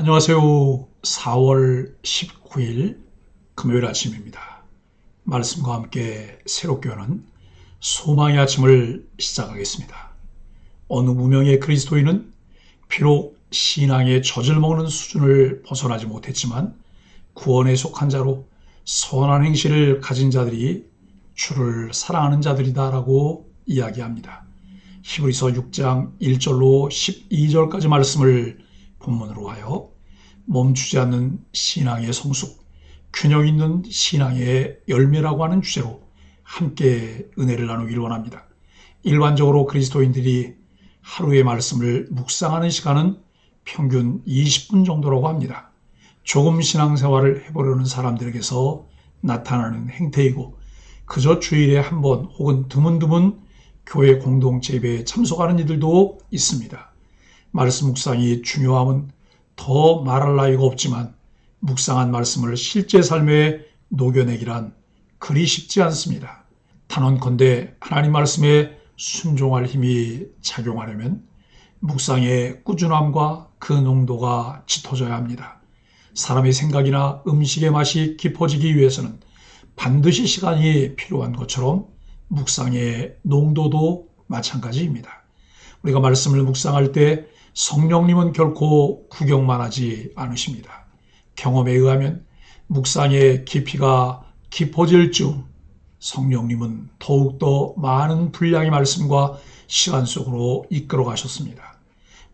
안녕하세요. 4월 19일 금요일 아침입니다. 말씀과 함께 새롭게 오는 소망의 아침을 시작하겠습니다. 어느 무명의 그리스도인은 비록 신앙의 젖을 먹는 수준을 벗어나지 못했지만 구원에 속한 자로 선한 행실을 가진 자들이 주를 사랑하는 자들이다라고 이야기합니다. 히브리서 6장 1절로 12절까지 말씀을 본문으로 하여 멈추지 않는 신앙의 성숙, 균형 있는 신앙의 열매라고 하는 주제로 함께 은혜를 나누기를 원합니다. 일반적으로 그리스도인들이 하루의 말씀을 묵상하는 시간은 평균 20분 정도라고 합니다. 조금 신앙생활을 해보려는 사람들에게서 나타나는 행태이고 그저 주일에 한 번 혹은 드문드문 교회 공동체 예배에 참석하는 이들도 있습니다. 말씀 묵상이 중요함은 더 말할 나위가 없지만 묵상한 말씀을 실제 삶에 녹여내기란 그리 쉽지 않습니다. 단언컨대 하나님 말씀에 순종할 힘이 작용하려면 묵상의 꾸준함과 그 농도가 짙어져야 합니다. 사람의 생각이나 음식의 맛이 깊어지기 위해서는 반드시 시간이 필요한 것처럼 묵상의 농도도 마찬가지입니다. 우리가 말씀을 묵상할 때 성령님은 결코 구경만 하지 않으십니다. 경험에 의하면 묵상의 깊이가 깊어질 즈음 성령님은 더욱더 많은 분량의 말씀과 시간 속으로 이끌어 가셨습니다.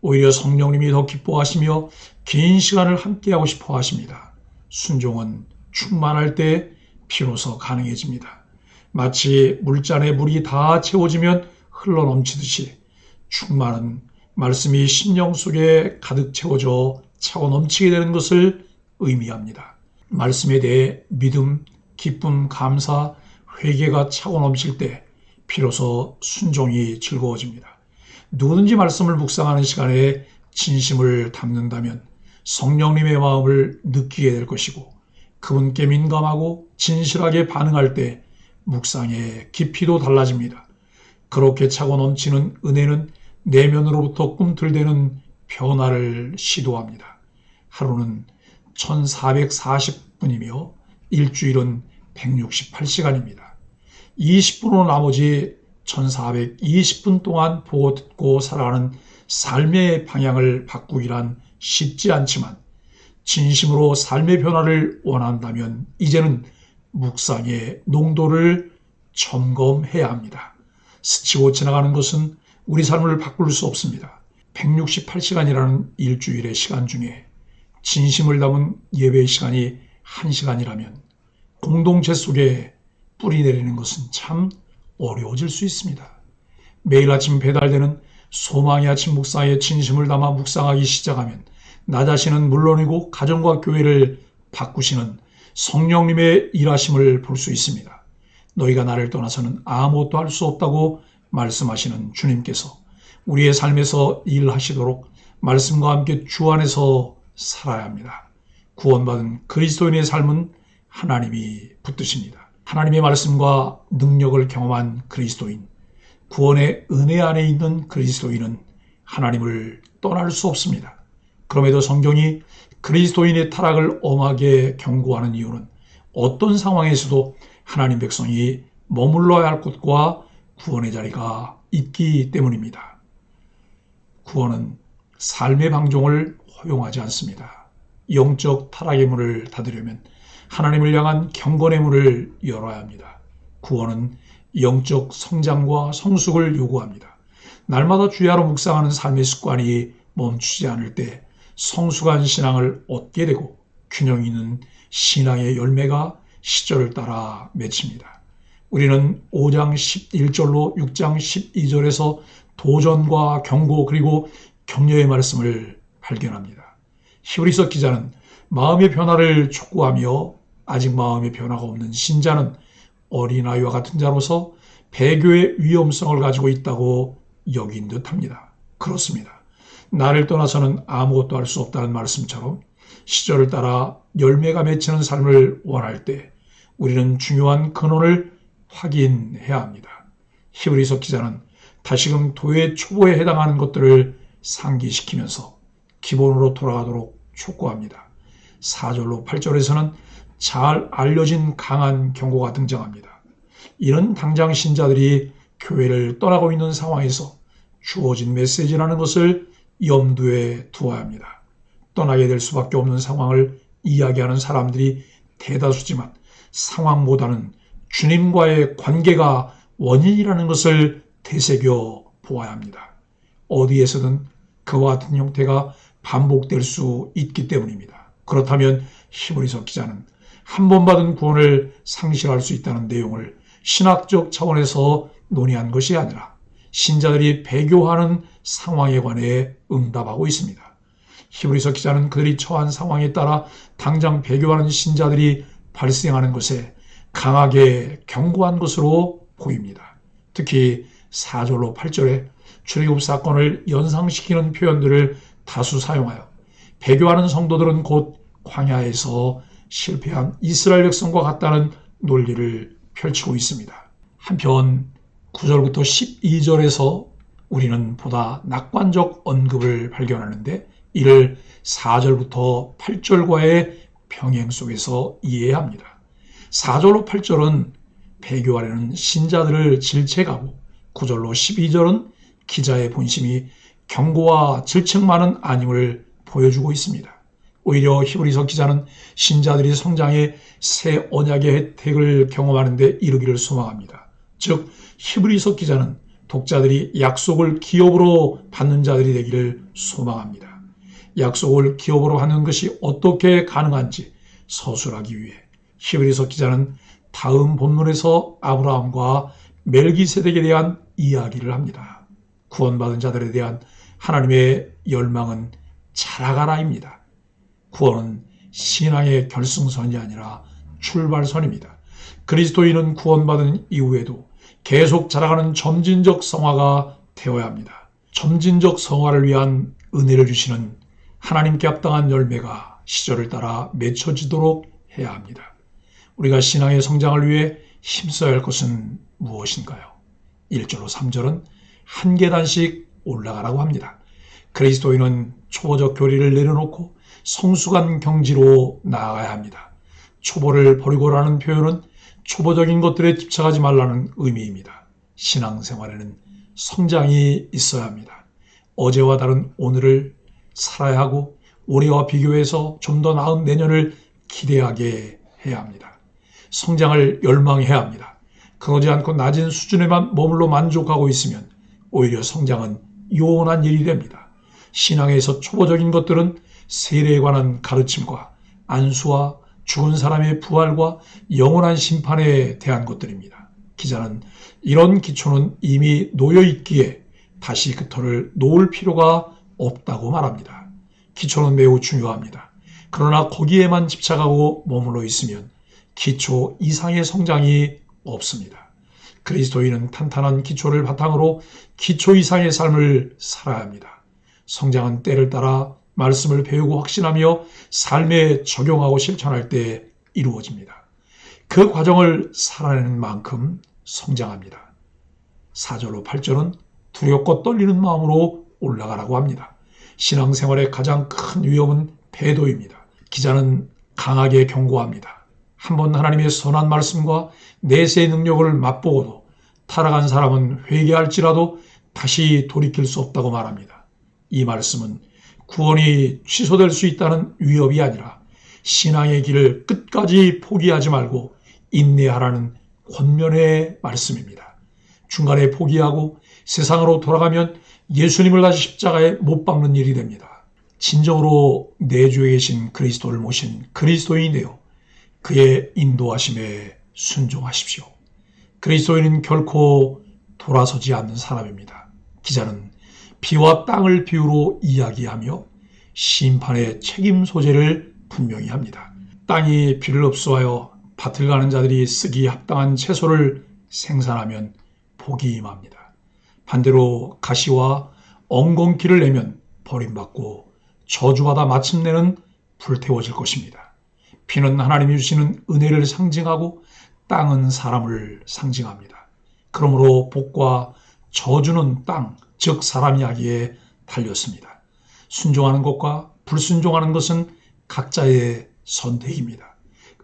오히려 성령님이 더 기뻐하시며 긴 시간을 함께하고 싶어 하십니다. 순종은 충만할 때 비로소 가능해집니다. 마치 물잔에 물이 다 채워지면 흘러넘치듯이 충만은 말씀이 심령 속에 가득 채워져 차고 넘치게 되는 것을 의미합니다. 말씀에 대해 믿음, 기쁨, 감사, 회개가 차고 넘칠 때 비로소 순종이 즐거워집니다. 누구든지 말씀을 묵상하는 시간에 진심을 담는다면 성령님의 마음을 느끼게 될 것이고 그분께 민감하고 진실하게 반응할 때 묵상의 깊이도 달라집니다. 그렇게 차고 넘치는 은혜는 내면으로부터 꿈틀대는 변화를 시도합니다. 하루는 1440분이며 일주일은 168시간입니다. 20분 후 나머지 1420분 동안 보고 듣고 살아가는 삶의 방향을 바꾸기란 쉽지 않지만 진심으로 삶의 변화를 원한다면 이제는 묵상의 농도를 점검해야 합니다. 스치고 지나가는 것은 우리 삶을 바꿀 수 없습니다. 168시간이라는 일주일의 시간 중에 진심을 담은 예배의 시간이 1시간이라면 공동체 속에 뿌리 내리는 것은 참 어려워질 수 있습니다. 매일 아침 배달되는 소망의 아침 묵상에 진심을 담아 묵상하기 시작하면 나 자신은 물론이고 가정과 교회를 바꾸시는 성령님의 일하심을 볼 수 있습니다. 너희가 나를 떠나서는 아무것도 할 수 없다고 말씀하시는 주님께서 우리의 삶에서 일하시도록 말씀과 함께 주 안에서 살아야 합니다. 구원받은 그리스도인의 삶은 하나님이 붙드십니다. 하나님의 말씀과 능력을 경험한 그리스도인, 구원의 은혜 안에 있는 그리스도인은 하나님을 떠날 수 없습니다. 그럼에도 성경이 그리스도인의 타락을 엄하게 경고하는 이유는 어떤 상황에서도 하나님 백성이 머물러야 할 곳과 구원의 자리가 있기 때문입니다. 구원은 삶의 방종을 허용하지 않습니다. 영적 타락의 문을 닫으려면 하나님을 향한 경건의 문을 열어야 합니다. 구원은 영적 성장과 성숙을 요구합니다. 날마다 주야로 묵상하는 삶의 습관이 멈추지 않을 때 성숙한 신앙을 얻게 되고 균형 있는 신앙의 열매가 시절을 따라 맺힙니다. 우리는 5장 11절로 6장 12절에서 도전과 경고 그리고 격려의 말씀을 발견합니다. 히브리서 기자는 마음의 변화를 촉구하며 아직 마음의 변화가 없는 신자는 어린아이와 같은 자로서 배교의 위험성을 가지고 있다고 여긴 듯합니다. 그렇습니다. 나를 떠나서는 아무것도 할 수 없다는 말씀처럼 시절을 따라 열매가 맺히는 삶을 원할 때 우리는 중요한 근원을 확인해야 합니다. 히브리서 기자는 다시금 도의 초보에 해당하는 것들을 상기시키면서 기본으로 돌아가도록 촉구합니다. 4절로 8절에서는 잘 알려진 강한 경고가 등장합니다. 이는 당장 신자들이 교회를 떠나고 있는 상황에서 주어진 메시지라는 것을 염두에 두어야 합니다. 떠나게 될 수밖에 없는 상황을 이야기하는 사람들이 대다수지만 상황보다는 주님과의 관계가 원인이라는 것을 되새겨 보아야 합니다. 어디에서든 그와 같은 형태가 반복될 수 있기 때문입니다. 그렇다면 히브리서 기자는 한 번 받은 구원을 상실할 수 있다는 내용을 신학적 차원에서 논의한 것이 아니라 신자들이 배교하는 상황에 관해 응답하고 있습니다. 히브리서 기자는 그들이 처한 상황에 따라 당장 배교하는 신자들이 발생하는 것에 강하게 경고한 것으로 보입니다. 특히 4절로 8절에 출애굽 사건을 연상시키는 표현들을 다수 사용하여 배교하는 성도들은 곧 광야에서 실패한 이스라엘 백성과 같다는 논리를 펼치고 있습니다. 한편 9절부터 12절에서 우리는 보다 낙관적 언급을 발견하는데 이를 4절부터 8절과의 병행 속에서 이해해야 합니다. 4절로 8절은 배교하려는 신자들을 질책하고 9절로 12절은 기자의 본심이 경고와 질책만은 아님을 보여주고 있습니다. 오히려 히브리서 기자는 신자들이 성장해 새 언약의 혜택을 경험하는 데 이르기를 소망합니다. 즉 히브리서 기자는 독자들이 약속을 기업으로 받는 자들이 되기를 소망합니다. 약속을 기업으로 하는 것이 어떻게 가능한지 서술하기 위해 히브리서 기자는 다음 본문에서 아브라함과 멜기세덱에 대한 이야기를 합니다. 구원받은 자들에 대한 하나님의 열망은 자라가라입니다. 구원은 신앙의 결승선이 아니라 출발선입니다. 그리스도인은 구원받은 이후에도 계속 자라가는 점진적 성화가 되어야 합니다. 점진적 성화를 위한 은혜를 주시는 하나님께 합당한 열매가 시절을 따라 맺혀지도록 해야 합니다. 우리가 신앙의 성장을 위해 힘써야 할 것은 무엇인가요? 1절로 3절은 한 계단씩 올라가라고 합니다. 그리스도인은 초보적 교리를 내려놓고 성숙한 경지로 나아가야 합니다. 초보를 버리고라는 표현은 초보적인 것들에 집착하지 말라는 의미입니다. 신앙생활에는 성장이 있어야 합니다. 어제와 다른 오늘을 살아야 하고 올해와 비교해서 좀 더 나은 내년을 기대하게 해야 합니다. 성장을 열망해야 합니다. 그러지 않고 낮은 수준에만 머물러 만족하고 있으면 오히려 성장은 요원한 일이 됩니다. 신앙에서 초보적인 것들은 세례에 관한 가르침과 안수와 죽은 사람의 부활과 영원한 심판에 대한 것들입니다. 기자는 이런 기초는 이미 놓여 있기에 다시 그 터를 놓을 필요가 없다고 말합니다. 기초는 매우 중요합니다. 그러나 거기에만 집착하고 머물러 있으면 기초 이상의 성장이 없습니다. 그리스도인은 탄탄한 기초를 바탕으로 기초 이상의 삶을 살아야 합니다. 성장은 때를 따라 말씀을 배우고 확신하며 삶에 적용하고 실천할 때 이루어집니다. 그 과정을 살아내는 만큼 성장합니다. 4절로 8절은 두렵고 떨리는 마음으로 올라가라고 합니다. 신앙생활의 가장 큰 위험은 배도입니다. 기자는 강하게 경고합니다. 한번 하나님의 선한 말씀과 내세의 능력을 맛보고도 타락한 사람은 회개할지라도 다시 돌이킬 수 없다고 말합니다. 이 말씀은 구원이 취소될 수 있다는 위협이 아니라 신앙의 길을 끝까지 포기하지 말고 인내하라는 권면의 말씀입니다. 중간에 포기하고 세상으로 돌아가면 예수님을 다시 십자가에 못 박는 일이 됩니다. 진정으로 내주에 계신 그리스도를 모신 그리스도인이 되어 그의 인도하심에 순종하십시오. 그리스도인은 결코 돌아서지 않는 사람입니다. 기자는 비와 땅을 비유로 이야기하며 심판의 책임 소재를 분명히 합니다. 땅이 비를 흡수하여 밭을 가는 자들이 쓰기 합당한 채소를 생산하면 복이 임합니다. 반대로 가시와 엉겅퀴를 내면 버림받고 저주받아 마침내는 불태워질 것입니다. 비는 하나님이 주시는 은혜를 상징하고 땅은 사람을 상징합니다. 그러므로 복과 저주는 땅, 즉 사람 이야기에 달렸습니다. 순종하는 것과 불순종하는 것은 각자의 선택입니다.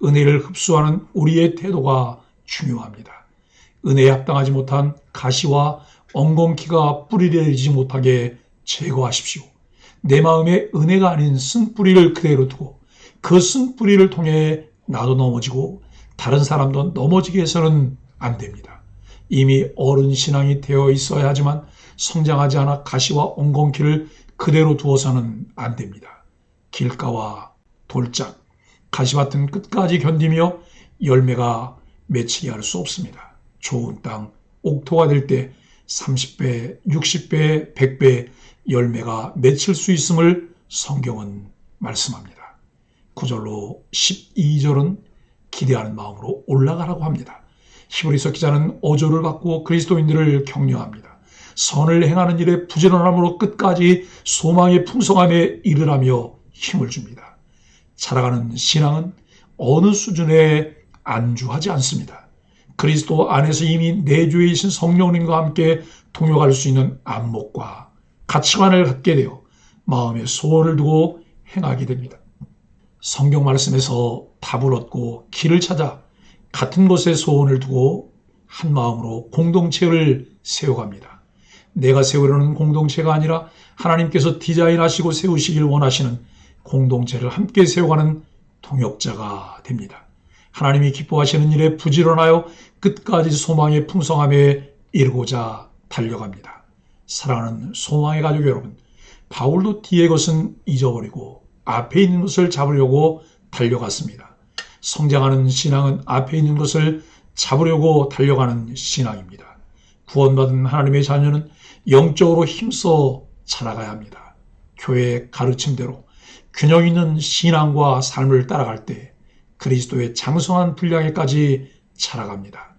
은혜를 흡수하는 우리의 태도가 중요합니다. 은혜에 합당하지 못한 가시와 엉겅퀴가 뿌리 내리지 못하게 제거하십시오. 내 마음에 은혜가 아닌 쓴뿌리를 그대로 두고 그 쓴뿌리를 통해 나도 넘어지고 다른 사람도 넘어지게 해서는 안 됩니다. 이미 어른 신앙이 되어 있어야 하지만 성장하지 않아 가시와 엉겅퀴를 그대로 두어서는 안 됩니다. 길가와 돌짝, 가시밭은 끝까지 견디며 열매가 맺히게 할 수 없습니다. 좋은 땅, 옥토가 될 때 30배, 60배, 100배 열매가 맺힐 수 있음을 성경은 말씀합니다. 9절로 12절은 기대하는 마음으로 올라가라고 합니다. 히브리서 기자는 어조를 갖고 그리스도인들을 격려합니다. 선을 행하는 일에 부지런함으로 끝까지 소망의 풍성함에 이르라며 힘을 줍니다. 자라가는 신앙은 어느 수준에 안주하지 않습니다. 그리스도 안에서 이미 내주에 계신 성령님과 함께 동역할 수 있는 안목과 가치관을 갖게 되어 마음의 소원을 두고 행하게 됩니다. 성경 말씀에서 답을 얻고 길을 찾아 같은 곳에 소원을 두고 한 마음으로 공동체를 세워갑니다. 내가 세우려는 공동체가 아니라 하나님께서 디자인하시고 세우시길 원하시는 공동체를 함께 세워가는 동역자가 됩니다. 하나님이 기뻐하시는 일에 부지런하여 끝까지 소망의 풍성함에 이르고자 달려갑니다. 사랑하는 소망의 가족 여러분, 바울도 뒤의 것은 잊어버리고 앞에 있는 것을 잡으려고 달려갔습니다. 성장하는 신앙은 앞에 있는 것을 잡으려고 달려가는 신앙입니다. 구원받은 하나님의 자녀는 영적으로 힘써 자라가야 합니다. 교회의 가르침대로 균형 있는 신앙과 삶을 따라갈 때 그리스도의 장성한 분량에까지 자라갑니다.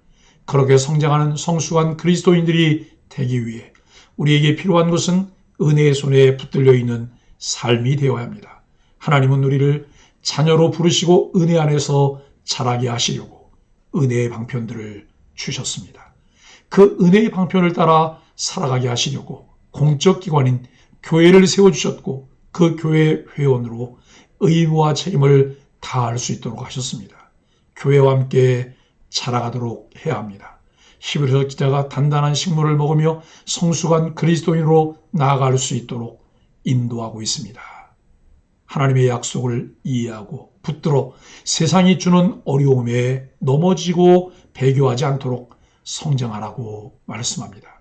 그렇게 성장하는 성숙한 그리스도인들이 되기 위해 우리에게 필요한 것은 은혜의 손에 붙들려 있는 삶이 되어야 합니다. 하나님은 우리를 자녀로 부르시고 은혜 안에서 자라게 하시려고 은혜의 방편들을 주셨습니다. 그 은혜의 방편을 따라 살아가게 하시려고 공적 기관인 교회를 세워주셨고 그 교회 회원으로 의무와 책임을 다할 수 있도록 하셨습니다. 교회와 함께 자라가도록 해야 합니다. 히브리서 기자가 단단한 식물을 먹으며 성숙한 그리스도인으로 나아갈 수 있도록 인도하고 있습니다. 하나님의 약속을 이해하고 붙들어 세상이 주는 어려움에 넘어지고 배교하지 않도록 성장하라고 말씀합니다.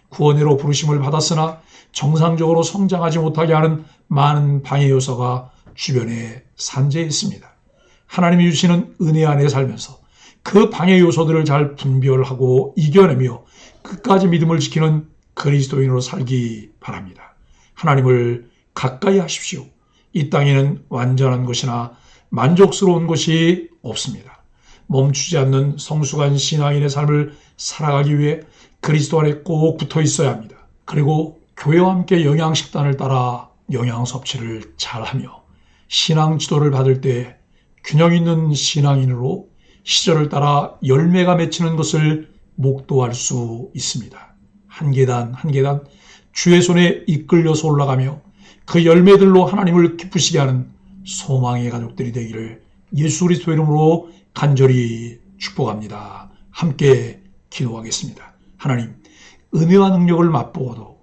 구원으로 부르심을 받았으나 정상적으로 성장하지 못하게 하는 많은 방해 요소가 주변에 산재해 있습니다. 하나님이 주시는 은혜 안에 살면서 그 방해 요소들을 잘 분별하고 이겨내며 끝까지 믿음을 지키는 그리스도인으로 살기 바랍니다. 하나님을 가까이 하십시오. 이 땅에는 완전한 것이나 만족스러운 것이 없습니다. 멈추지 않는 성숙한 신앙인의 삶을 살아가기 위해 그리스도 안에 꼭 붙어 있어야 합니다. 그리고 교회와 함께 영양식단을 따라 영양 섭취를 잘하며 신앙 지도를 받을 때 균형 있는 신앙인으로 시절을 따라 열매가 맺히는 것을 목도할 수 있습니다. 한 계단 한 계단 주의 손에 이끌려서 올라가며 그 열매들로 하나님을 기쁘시게 하는 소망의 가족들이 되기를 예수 그리스도 이름으로 간절히 축복합니다. 함께 기도하겠습니다. 하나님, 은혜와 능력을 맛보고도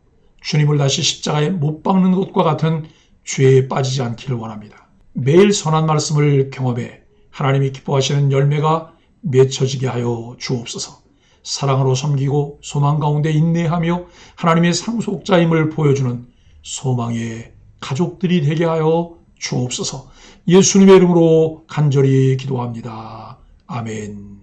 주님을 다시 십자가에 못 박는 것과 같은 죄에 빠지지 않기를 원합니다. 매일 선한 말씀을 경험해 하나님이 기뻐하시는 열매가 맺혀지게 하여 주옵소서. 사랑으로 섬기고 소망 가운데 인내하며 하나님의 상속자임을 보여주는 소망의 가족들이 되게 하여 주옵소서. 예수님의 이름으로 간절히 기도합니다. 아멘.